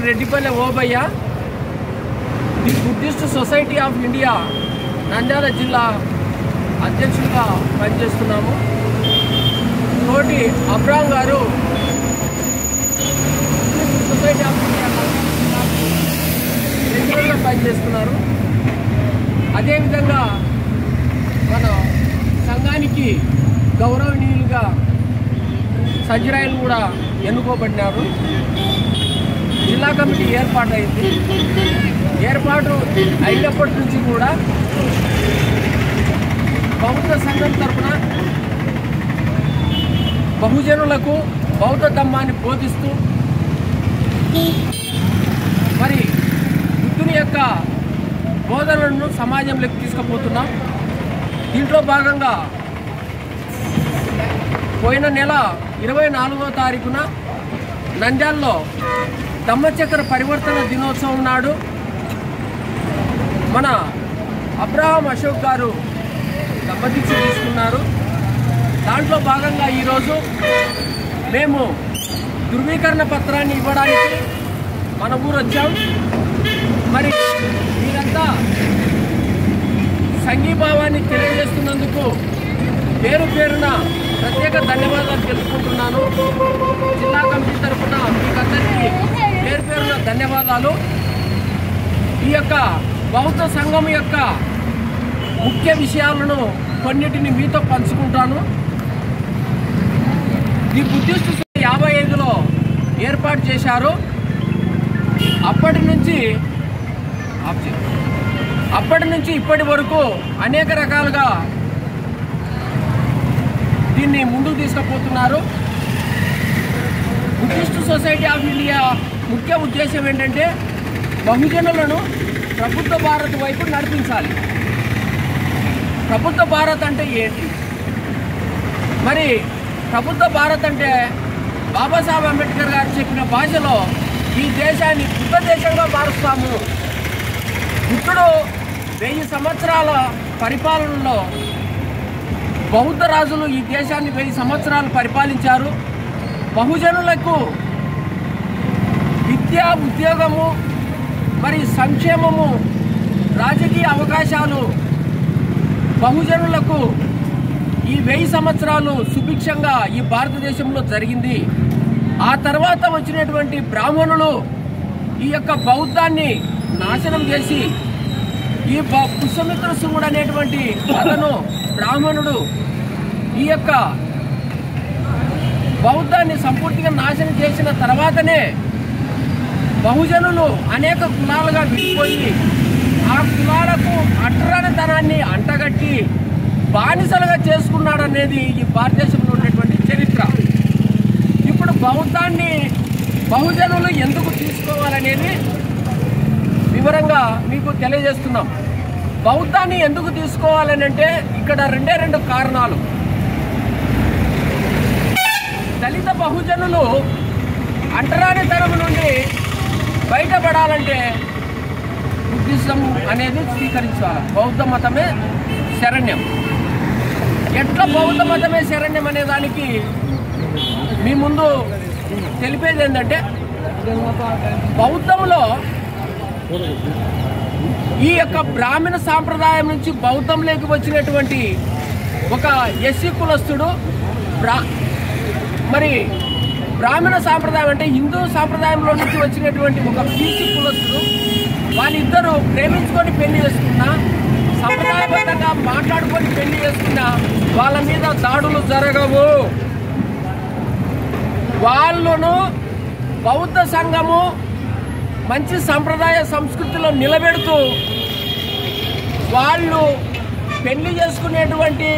Reddipalle Obaiah, the Buddhist society of India Nandyal జిల్లా అధ్యక్షులుగా పనిచేస్తున్నాము. తోటి అబ్రామ్ గారు సొసైటీ ఆఫ్ ఇండియా రెగ్యులర్గా పనిచేస్తున్నారు. అదేవిధంగా మన సంఘానికి గౌరవనీయులుగా సజ్జరాయలు కూడా ఎన్నుకోబడినారు. జిల్లా కమిటీ ఏర్పాటైంది. ఏర్పాటు అయినప్పటి నుంచి కూడా బౌద్ధ సంఘం తరఫున బహుజనులకు బౌద్ధ ధర్మాన్ని బోధిస్తూ మరి బుద్ధుని యొక్క బోధనలను సమాజంలోకి తీసుకుపోతున్నాం. దీంట్లో భాగంగా పోయిన నెల 24వ తారీఖున నంద్యాలలో ధమ్మచక్ర పరివర్తన దినోత్సవం నాడు మన అబ్రహాం అశోక్ గారు ధమ్మదీక్ష తీసుకున్నారు. దాంట్లో భాగంగా ఈరోజు మేము ధృవీకరణ పత్రాన్ని ఇవ్వడానికి మన ఊరు వచ్చాం. మరి మీరంతా సంఘీభావాన్ని తెలియజేస్తున్నందుకు పేరు పేరున ప్రత్యేక ధన్యవాదాలు తెలుపుకుంటున్నాను. జిల్లా కమిటీ తరఫున మీకందరికీ పేరు పేరున ధన్యవాదాలు. ఈ యొక్క బౌద్ధ సంఘం యొక్క ముఖ్య విషయాలను కొన్నిటిని మీతో పంచుకుంటాను. ఈ బుద్ధిస్ట్ 55లో ఏర్పాటు చేశారు. అప్పటి నుంచి ఇప్పటి వరకు అనేక రకాలుగా దీన్ని ముందుకు తీసుకుపోతున్నారు. బుద్ధిస్ట్ సొసైటీ ఆఫ్ ఇండియా ముఖ్య ఉద్దేశం ఏంటంటే బహుజనులను ప్రభుత్వ భారత్ వైపు నడిపించాలి. ప్రభుత్వ భారత్ అంటే ఏంటి? మరి ప్రభుత్వ భారత్ అంటే బాబాసాహెబ్ అంబేద్కర్ గారు చెప్పిన భాషలో ఈ దేశాన్ని బుద్ధ దేశంగా మారుస్తాము. బుద్ధుడు 1000 సంవత్సరాల పరిపాలనలో బౌద్ధ రాజులు ఈ దేశాన్ని 1000 సంవత్సరాలు పరిపాలించారు. బహుజనులకు విద్య, ఉద్యోగము, మరి సంక్షేమము, రాజకీయ అవకాశాలు బహుజనులకు ఈ 1000 సంవత్సరాలు సుభిక్షంగా ఈ భారతదేశంలో జరిగింది. ఆ తర్వాత వచ్చినటువంటి బ్రాహ్మణులు ఈ యొక్క బౌద్ధాన్ని నాశనం చేసి ఈ పుష్యమిత్ర శృంగుడు అనేటువంటి అతను బ్రాహ్మణుడు ఈ యొక్క బౌద్ధాన్ని సంపూర్తిగా నాశనం చేసిన తర్వాతనే బహుజనులు అనేక కులాలుగా విడిపోయి ఆ కులాలకు అట్రానితనాన్ని అంటగట్టి బానిసలుగా చేసుకున్నాడనేది ఈ భారతదేశంలో ఉన్నటువంటి చరిత్ర. ఇప్పుడు బౌద్ధాన్ని బహుజనులు ఎందుకు తీసుకోవాలనేది వివరంగా మీకు తెలియజేస్తున్నాం. బౌద్ధాన్ని ఎందుకు తీసుకోవాలని అంటే ఇక్కడ రెండు కారణాలు. దళిత బహుజనులు అంటరానితనం నుండి బయటపడాలంటే బుద్ధిజం అనేది స్వీకరించాలి. బౌద్ధ మతమే శరణ్యం. ఎట్లా బౌద్ధ మతమే శరణ్యం అనే దానికి మీ ముందు తెలిపేది ఏంటంటే బౌద్ధంలో ఈ యొక్క బ్రాహ్మణ సాంప్రదాయం నుంచి బౌద్ధంలోకి వచ్చినటువంటి ఒక ఎస్సీ కులస్తుడు మరి బ్రాహ్మణ సాంప్రదాయం అంటే హిందూ సాంప్రదాయంలో నుంచి వచ్చినటువంటి ఒక బీసీ కులస్తుడు వాళ్ళిద్దరూ ప్రేమించుకొని పెళ్లి చేసుకున్నా, సంప్రదాయబద్ధంగా మాట్లాడుకొని పెళ్లి చేసుకున్నా వాళ్ళ మీద దాడులు జరగవు. వాళ్ళను బౌద్ధ సంఘము మంచి సంప్రదాయ సంస్కృతిలో నిలబెడుతూ వాళ్ళు పెళ్లి చేసుకునేటువంటి